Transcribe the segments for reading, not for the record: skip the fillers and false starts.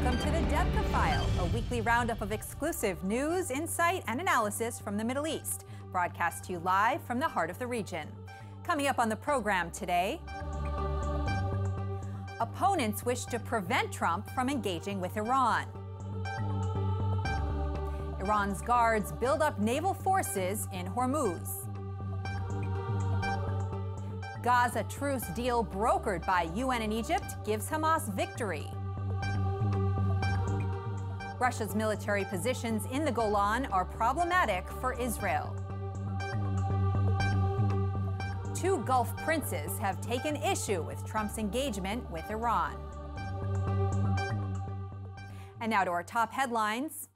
Welcome to the Debka File, a weekly roundup of exclusive news, insight, and analysis from the Middle East, broadcast to you live from the heart of the region. Coming up on the program today, opponents wish to prevent Trump from engaging with Iran. Iran's guards build up naval forces in Hormuz. Gaza truce deal brokered by UN and Egypt gives Hamas victory. Russia's military positions in the Golan are problematic for Israel. Two Gulf princes have taken issue with Trump's engagement with Iran. And now to our top headlines.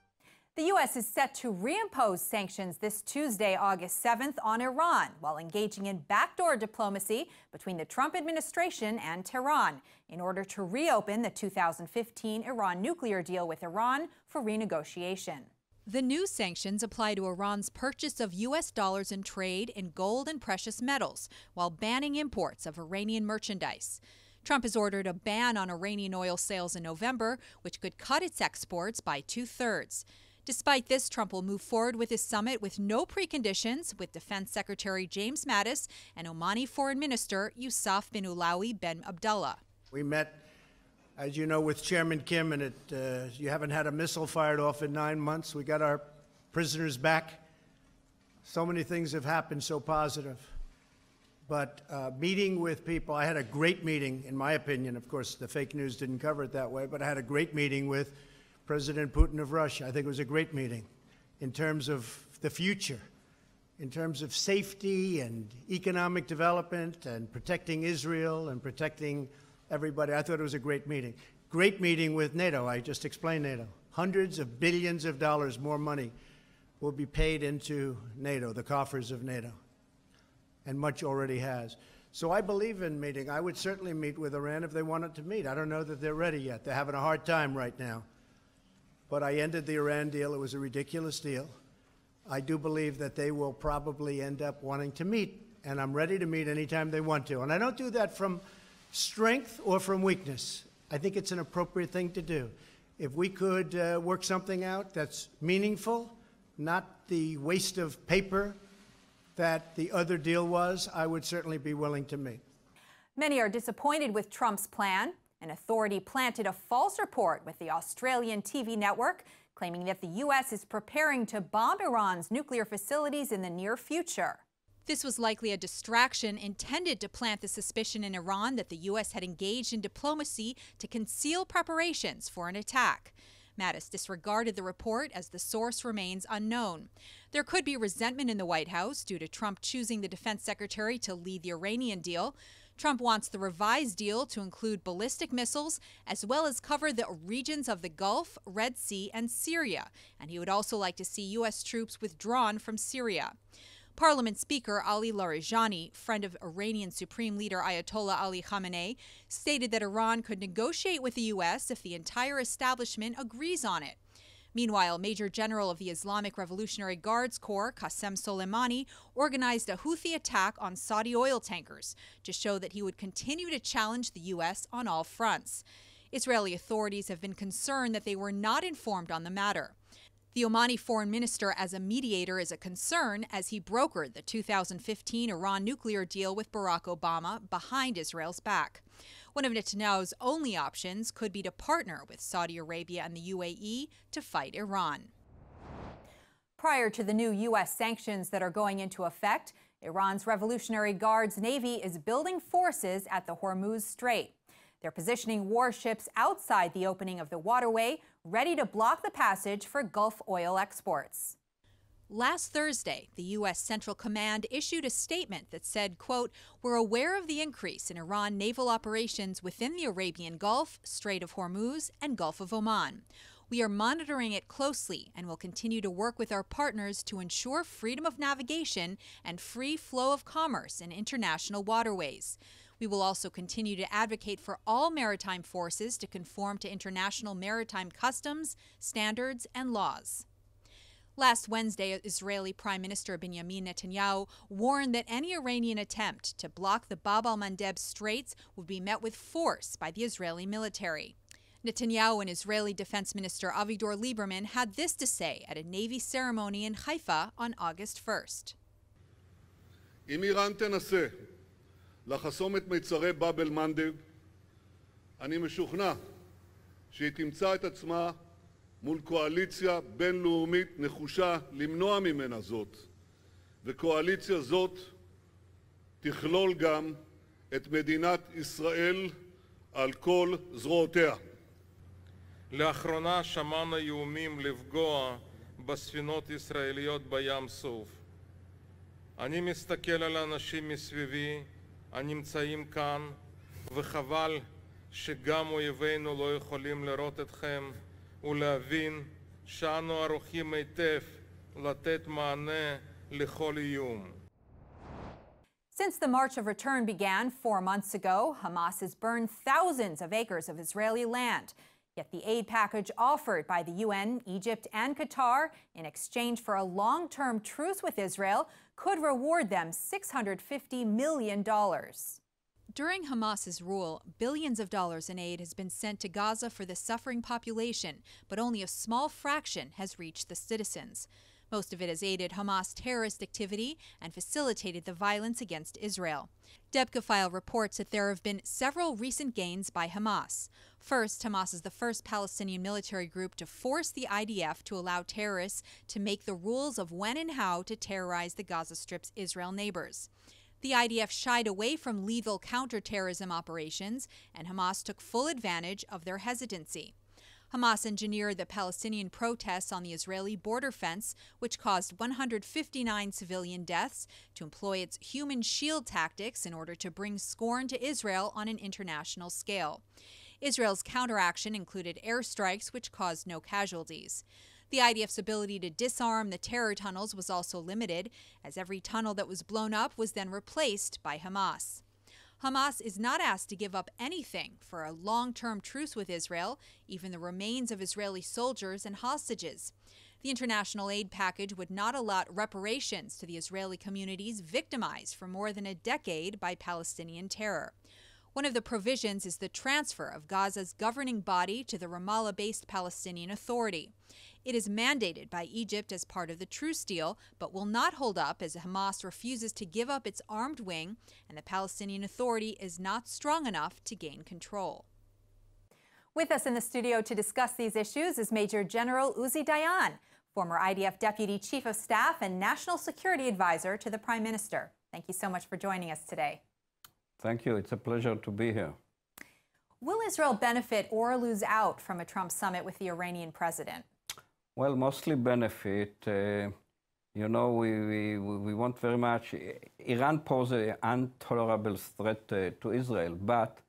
The U.S. is set to reimpose sanctions this Tuesday, August 7th, on Iran, while engaging in backdoor diplomacy between the Trump administration and Tehran in order to reopen the 2015 Iran nuclear deal with Iran for renegotiation. The new sanctions apply to Iran's purchase of U.S. dollars and trade in gold and precious metals, while banning imports of Iranian merchandise. Trump has ordered a ban on Iranian oil sales in November, which could cut its exports by 2/3. Despite this, Trump will move forward with his summit with no preconditions with Defense Secretary James Mattis and Omani Foreign Minister Yousaf bin Ulawi bin Abdullah. We met, as you know, with Chairman Kim, and you haven't had a missile fired off in 9 months. We got our prisoners back. So many things have happened so positive. But meeting with people, I had a great meeting, in my opinion. Of course, the fake news didn't cover it that way, but I had a great meeting with President Putin of Russia. I think it was a great meeting in terms of the future, in terms of safety and economic development and protecting Israel and protecting everybody. I thought it was a great meeting. Great meeting with NATO. I just explained NATO. Hundreds of billions of dollars more money will be paid into NATO, the coffers of NATO, and much already has. So I believe in meeting. I would certainly meet with Iran if they wanted to meet. I don't know that they're ready yet. They're having a hard time right now. But I ended the Iran deal. It was a ridiculous deal. I do believe that they will probably end up wanting to meet, and I'm ready to meet anytime they want to. And I don't do that from strength or from weakness. I think it's an appropriate thing to do. If we could work something out that's meaningful, not the waste of paper that the other deal was, I would certainly be willing to meet. Many are disappointed with Trump's plan. An authority planted a false report with the Australian TV network, claiming that the U.S. is preparing to bomb Iran's nuclear facilities in the near future. This was likely a distraction intended to plant the suspicion in Iran that the U.S. had engaged in diplomacy to conceal preparations for an attack. Mattis disregarded the report as the source remains unknown. There could be resentment in the White House due to Trump choosing the defense secretary to lead the Iranian deal. Trump wants the revised deal to include ballistic missiles as well as cover the regions of the Gulf, Red Sea, and Syria. And he would also like to see U.S. troops withdrawn from Syria. Parliament Speaker Ali Larijani, friend of Iranian Supreme Leader Ayatollah Ali Khamenei, stated that Iran could negotiate with the U.S. if the entire establishment agrees on it. Meanwhile, Major General of the Islamic Revolutionary Guards Corps, Qasem Soleimani, organized a Houthi attack on Saudi oil tankers to show that he would continue to challenge the U.S. on all fronts. Israeli authorities have been concerned that they were not informed on the matter. The Omani foreign minister as a mediator is a concern as he brokered the 2015 Iran nuclear deal with Barack Obama behind Israel's back. One of Netanyahu's only options could be to partner with Saudi Arabia and the UAE to fight Iran. Prior to the new U.S. sanctions that are going into effect, Iran's Revolutionary Guards Navy is building forces at the Hormuz Strait. They're positioning warships outside the opening of the waterway, ready to block the passage for Gulf oil exports. Last Thursday, the U.S. Central Command issued a statement that said, quote, "We're aware of the increase in Iran naval operations within the Arabian Gulf, Strait of Hormuz, and Gulf of Oman. We are monitoring it closely and will continue to work with our partners to ensure freedom of navigation and free flow of commerce in international waterways. We will also continue to advocate for all maritime forces to conform to international maritime customs, standards, and laws." Last Wednesday, Israeli Prime Minister Benjamin Netanyahu warned that any Iranian attempt to block the Bab al-Mandeb Straits would be met with force by the Israeli military. Netanyahu and Israeli Defense Minister Avigdor Lieberman had this to say at a Navy ceremony in Haifa on August 1st. אם איראן תנסה לחסום את מיצרי באב אל-מנדב, אני משוכנע שהיא תמצא את עצמה מול קואליציה בינלאומית נחושה למנוע ממנה זאת, וקואליציה זאת תכלול גם את מדינת ישראל על כל זרועותיה. לאחרונה שמענו איומים לפגוע בספינות ישראליות בים סוף. אני מסתכל על האנשים מסביבי הנמצאים כאן, וחבל שגם אויבינו לא יכולים לראות אתכם ולהבין שאנו ערוכים היטב לתת מענה לכל איום. Since the March of Return began 4 months ago, Hamas has burned thousands of acres of Israeli land. Yet the aid package offered by the UN, Egypt, and Qatar in exchange for a long-term truce with Israel could reward them $650 million. During Hamas's rule, billions of dollars in aid has been sent to Gaza for the suffering population, but only a small fraction has reached the citizens. Most of it has aided Hamas terrorist activity and facilitated the violence against Israel. Debka file reports that there have been several recent gains by Hamas. First, Hamas is the first Palestinian military group to force the IDF to allow terrorists to make the rules of when and how to terrorize the Gaza Strip's Israel neighbors. The IDF shied away from lethal counterterrorism operations, and Hamas took full advantage of their hesitancy. Hamas engineered the Palestinian protests on the Israeli border fence, which caused 159 civilian deaths, to employ its human shield tactics in order to bring scorn to Israel on an international scale. Israel's counteraction included airstrikes, which caused no casualties. The IDF's ability to disarm the terror tunnels was also limited, as every tunnel that was blown up was then replaced by Hamas. Hamas is not asked to give up anything for a long-term truce with Israel, even the remains of Israeli soldiers and hostages. The international aid package would not allot reparations to the Israeli communities victimized for more than a decade by Palestinian terror. One of the provisions is the transfer of Gaza's governing body to the Ramallah-based Palestinian Authority. It is mandated by Egypt as part of the truce deal, but will not hold up as Hamas refuses to give up its armed wing, and the Palestinian Authority is not strong enough to gain control. With us in the studio to discuss these issues is Major General Uzi Dayan, former IDF Deputy Chief of Staff and National Security Advisor to the Prime Minister. Thank you so much for joining us today. Thank you. It's a pleasure to be here. Will Israel benefit or lose out from a Trump summit with the Iranian president? Well, mostly benefit. You know, we want very much. Iran poses an intolerable threat to Israel, but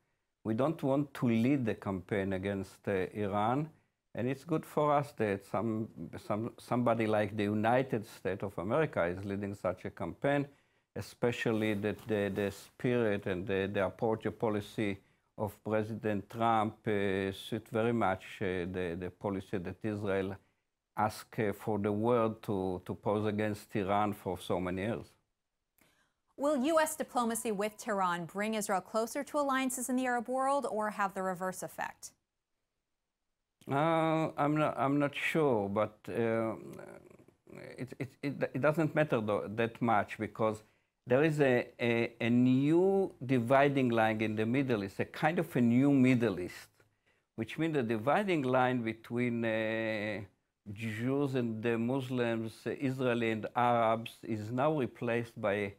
we don't want to lead the campaign against Iran. And it's good for us that somebody like the United States of America is leading such a campaign, especially that the spirit and the approach, the policy of President Trump suit very much the policy that Israel asked for the world to pose against Iran for so many years. Will U.S. diplomacy with Tehran bring Israel closer to alliances in the Arab world or have the reverse effect? I'm not sure, but it doesn't matter that much, because there is a new dividing line in the Middle East, a kind of a new Middle East, which means the dividing line between Jews and the Muslims, Israeli and Arabs, is now replaced by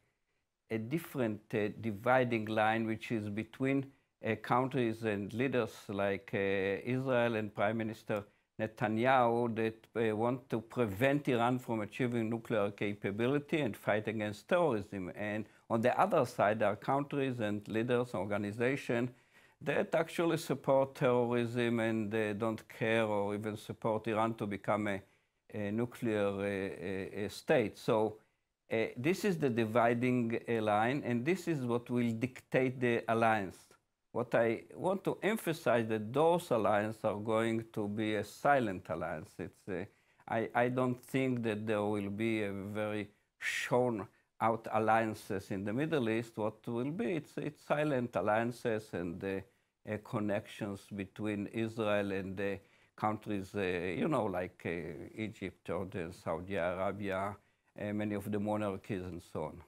a different dividing line, which is between countries and leaders like Israel and Prime Minister Netanyahu that want to prevent Iran from achieving nuclear capability and fight against terrorism. And on the other side, there are countries and leaders, organizations that actually support terrorism and don't care or even support Iran to become a nuclear state. So this is the dividing line, and this is what will dictate the alliance. What I want to emphasize that those alliances are going to be a silent alliance. I don't think that there will be a very shown out alliances in the Middle East. What will be, it's silent alliances and connections between Israel and the countries, like Egypt, Jordan, Saudi Arabia, many of the monarchies and so on.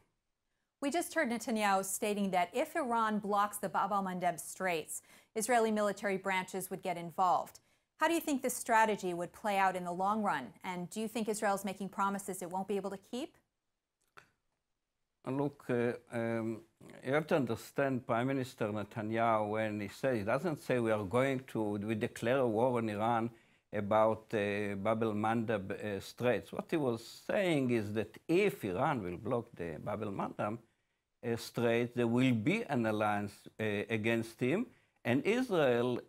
We just heard Netanyahu stating that if Iran blocks the Bab al-Mandeb Straits, Israeli military branches would get involved. How do you think this strategy would play out in the long run? And do you think Israel is making promises it won't be able to keep? Look, you have to understand Prime Minister Netanyahu when he doesn't say we declare a war on Iran about Bab al-Mandeb Straits. What he was saying is that if Iran will block the Bab al-Mandeb Straits, there will be an alliance against him, and Israel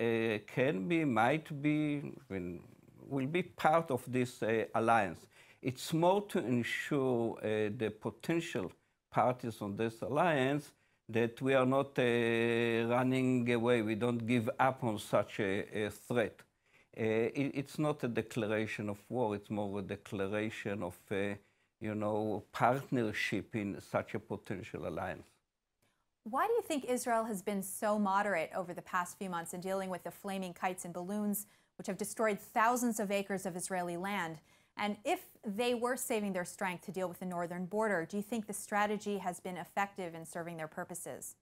will be part of this alliance. It's more to ensure the potential parties on this alliance that we are not running away, we don't give up on such a threat. It's not a declaration of war, it's more a declaration of partnership in such a potential alliance. Why do you think Israel has been so moderate over the past few months in dealing with the flaming kites and balloons, which have destroyed thousands of acres of Israeli land? And if they were saving their strength to deal with the northern border, do you think the strategy has been effective in serving their purposes?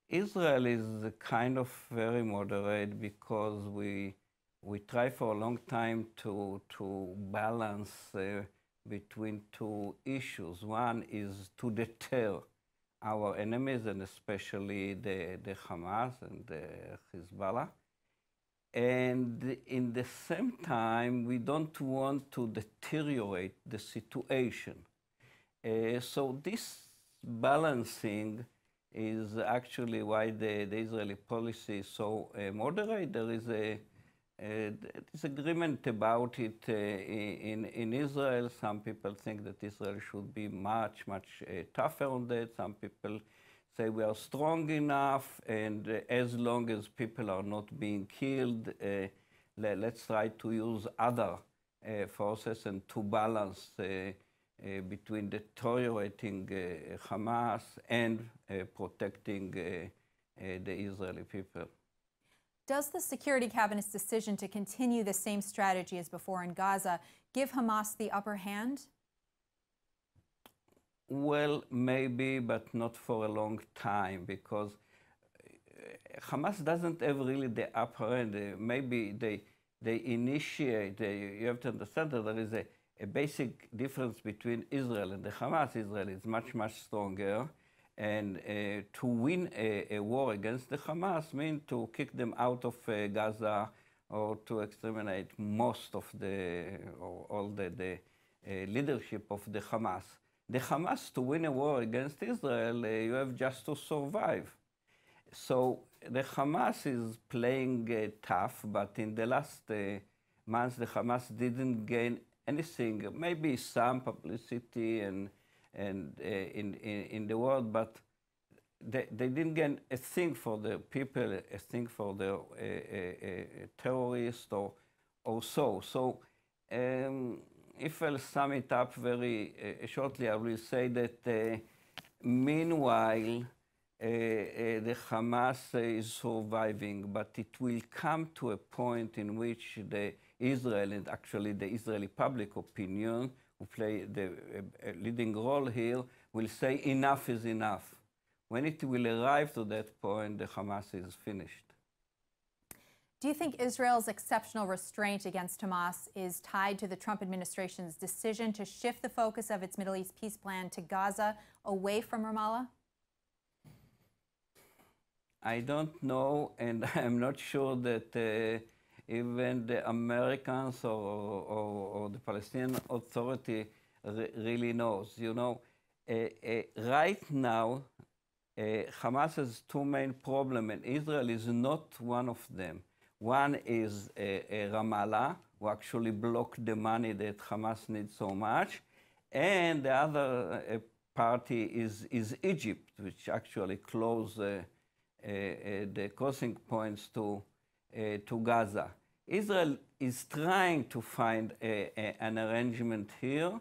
Israel is kind of very moderate because we try for a long time to balance between two issues. One is to deter our enemies, and especially the Hamas and the Hezbollah. And in the same time, we don't want to deteriorate the situation. So this balancing is actually why the Israeli policy is so moderate. There is a disagreement about it in Israel. Some people think that Israel should be much tougher on that. Some people say we are strong enough, and as long as people are not being killed, let's try to use other forces and to balance between deteriorating Hamas and protecting the Israeli people. Does the Security Cabinet's decision to continue the same strategy as before in Gaza give Hamas the upper hand? Well, maybe, but not for a long time, because Hamas doesn't have really the upper hand. Maybe they initiate, you have to understand that there is a basic difference between Israel and the Hamas. Israel is much stronger, and to win a war against the Hamas means to kick them out of Gaza or to exterminate most of all the leadership of the Hamas. The Hamas, to win a war against Israel, you have just to survive. So the Hamas is playing tough, but in the last months, the Hamas didn't gain anything, maybe some publicity and in the world, but they didn't gain a thing for the people, a thing for the terrorists or so. So if I'll sum it up very shortly, I will say that meanwhile, the Hamas is surviving, but it will come to a point in which Israel, and actually the Israeli public opinion, who play the leading role here, will say enough is enough. When it will arrive to that point, the Hamas is finished. Do you think Israel's exceptional restraint against Hamas is tied to the Trump administration's decision to shift the focus of its Middle East peace plan to Gaza away from Ramallah? I don't know, and I'm not sure that even the Americans or the Palestinian Authority really knows. You know, right now, Hamas has two main problems, and Israel is not one of them. One is Ramallah, who actually blocked the money that Hamas needs so much, and the other party is Egypt, which actually closed the crossing points to Gaza. Israel is trying to find an arrangement here,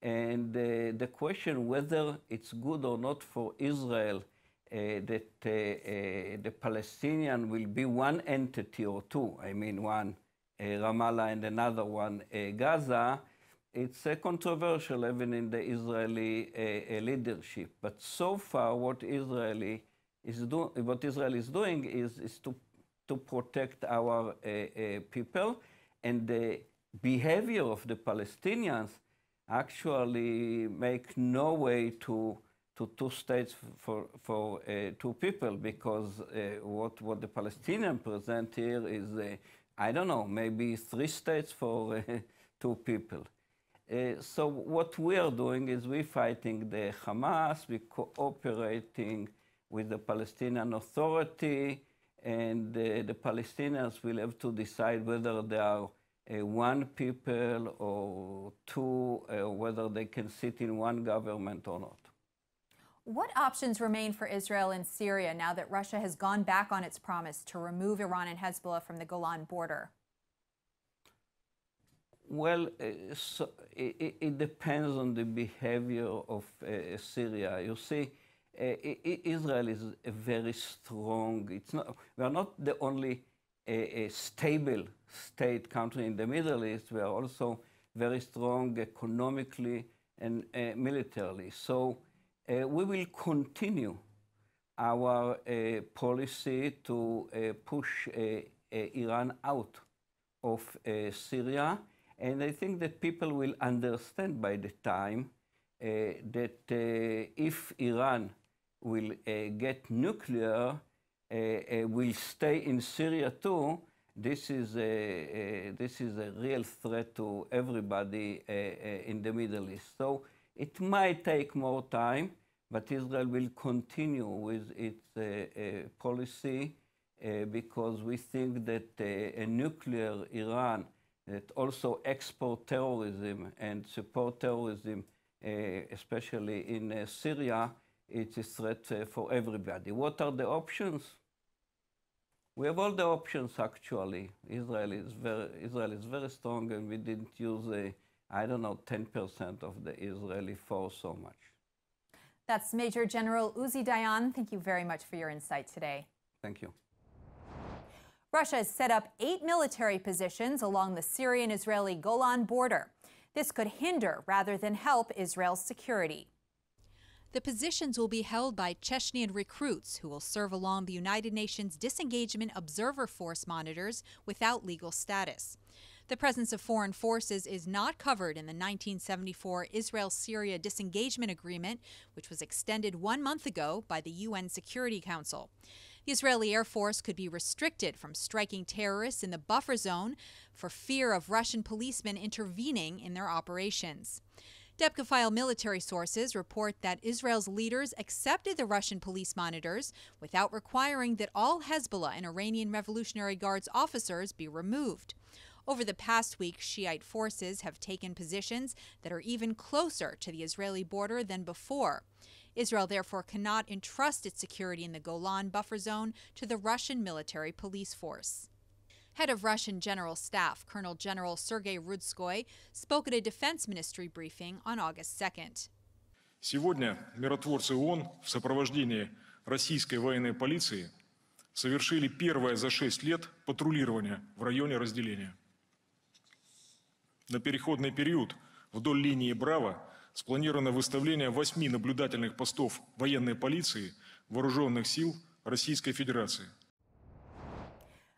and the question whether it's good or not for Israel that the Palestinian will be one entity or two, I mean one Ramallah and another one Gaza, it's controversial even in the Israeli leadership. But so far, what Israel is doing is to protect our people, and the behavior of the Palestinians actually make no way to two states for two people, because what the Palestinians present here is, I don't know, maybe 3 states for 2 people. So what we are doing is we're fighting the Hamas, we're cooperating with the Palestinian Authority, and the Palestinians will have to decide whether they are 1 people or 2, whether they can sit in one government or not. What options remain for Israel in Syria now that Russia has gone back on its promise to remove Iran and Hezbollah from the Golan border? Well, so it depends on the behavior of Syria. You see, Israel is a very strong. We are not the only a stable state country in the Middle East. We are also very strong economically and militarily. So we will continue our policy to push Iran out of Syria. And I think that people will understand by the time that if Iran will get nuclear, will stay in Syria too, this is a real threat to everybody in the Middle East. So it might take more time, but Israel will continue with its policy because we think that a nuclear Iran that also export terrorism and support terrorism, especially in Syria, it's a threat for everybody. What are the options? We have all the options, actually. Israel is very strong, and we didn't use, I don't know, 10% of the Israeli force so much. That's Major General Uzi Dayan. Thank you very much for your insight today. Thank you. Russia has set up 8 military positions along the Syrian-Israeli Golan border. This could hinder rather than help Israel's security. The positions will be held by Chechnyan recruits who will serve along the United Nations Disengagement Observer Force monitors without legal status. The presence of foreign forces is not covered in the 1974 Israel-Syria Disengagement Agreement, which was extended 1 month ago by the UN Security Council. The Israeli Air Force could be restricted from striking terrorists in the buffer zone for fear of Russian policemen intervening in their operations. Debka file military sources report that Israel's leaders accepted the Russian police monitors without requiring that all Hezbollah and Iranian Revolutionary Guards officers be removed. Over the past week, Shiite forces have taken positions that are even closer to the Israeli border than before. Israel therefore cannot entrust its security in the Golan buffer zone to the Russian military police force. Head of Russian General Staff, Colonel General Sergei Rudskoy, spoke at a defense ministry briefing on August 2nd. Сегодня миротворцы ООН в сопровождении российской военной полиции совершили первое за 6 лет патрулирование в районе разделения. На переходный период вдоль линии Браво спланировано выставление 8 наблюдательных постов военной полиции вооруженных сил Российской Федерации.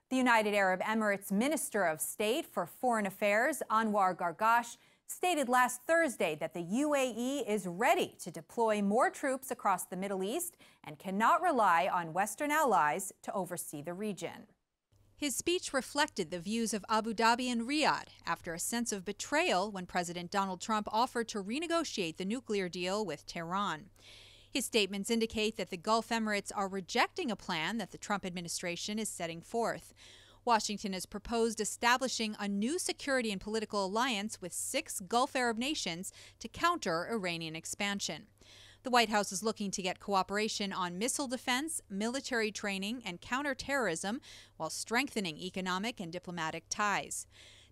The United Arab Emirates Minister of State for Foreign Affairs, Anwar Gargash, stated last Thursday that the UAE is ready to deploy more troops across the Middle East and cannot rely on Western allies to oversee the region. His speech reflected the views of Abu Dhabi and Riyadh after a sense of betrayal when President Donald Trump offered to renegotiate the nuclear deal with Tehran. His statements indicate that the Gulf Emirates are rejecting a plan that the Trump administration is setting forth. Washington has proposed establishing a new security and political alliance with 6 Gulf Arab nations to counter Iranian expansion. The White House is looking to get cooperation on missile defense, military training, and counterterrorism while strengthening economic and diplomatic ties.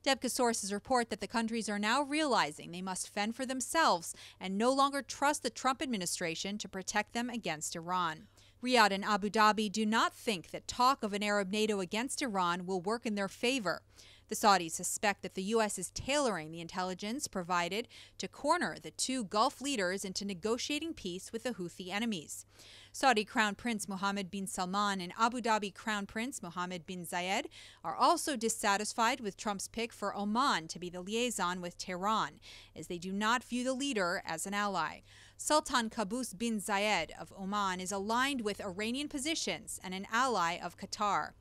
Debka sources report that the countries are now realizing they must fend for themselves and no longer trust the Trump administration to protect them against Iran. Riyadh and Abu Dhabi do not think that talk of an Arab NATO against Iran will work in their favor. The Saudis suspect that the U.S. is tailoring the intelligence provided to corner the two Gulf leaders into negotiating peace with the Houthi enemies. Saudi Crown Prince Mohammed bin Salman and Abu Dhabi Crown Prince Mohammed bin Zayed are also dissatisfied with Trump's pick for Oman to be the liaison with Tehran, as they do not view the leader as an ally. Sultan Qaboos bin Zayed of Oman is aligned with Iranian positions and an ally of Qatar.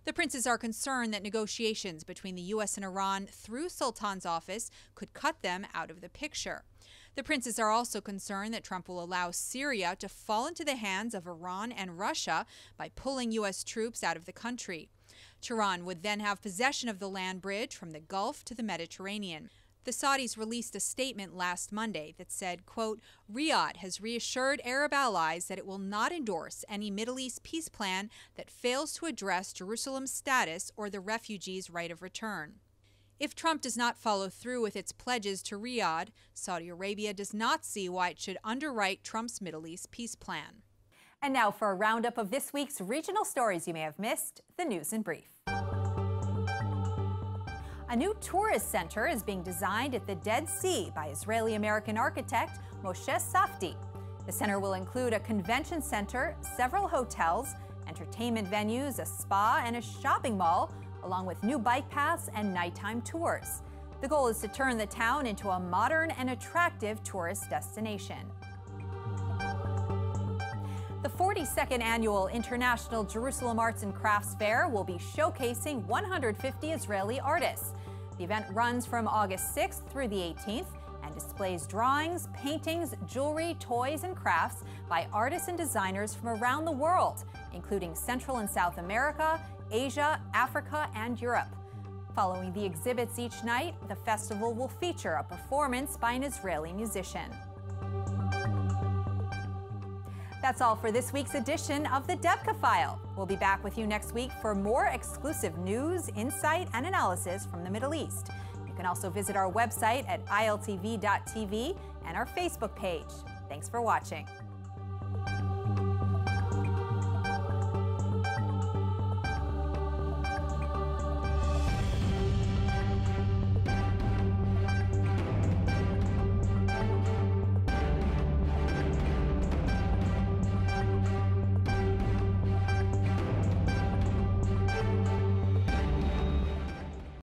The princes are concerned that negotiations between the U.S. and Iran through Sultan's office could cut them out of the picture. The princes are also concerned that Trump will allow Syria to fall into the hands of Iran and Russia by pulling U.S. troops out of the country. Tehran would then have possession of the land bridge from the Gulf to the Mediterranean. The Saudis released a statement last Monday that said, quote, Riyadh has reassured Arab allies that it will not endorse any Middle East peace plan that fails to address Jerusalem's status or the refugees' right of return. If Trump does not follow through with its pledges to Riyadh, Saudi Arabia does not see why it should underwrite Trump's Middle East peace plan. And now for a roundup of this week's regional stories you may have missed, the news in brief. A new tourist center is being designed at the Dead Sea by Israeli-American architect Moshe Safdie. The center will include a convention center, several hotels, entertainment venues, a spa, and a shopping mall, along with new bike paths and nighttime tours. The goal is to turn the town into a modern and attractive tourist destination. The 42nd Annual International Jerusalem Arts and Crafts Fair will be showcasing 150 Israeli artists. The event runs from August 6th through the 18th and displays drawings, paintings, jewelry, toys, and crafts by artists and designers from around the world, including Central and South America, Asia, Africa, and Europe. Following the exhibits each night, the festival will feature a performance by an Israeli musician. That's all for this week's edition of the Debka File. We'll be back with you next week for more exclusive news, insight, and analysis from the Middle East. You can also visit our website at iltv.tv and our Facebook page. Thanks for watching.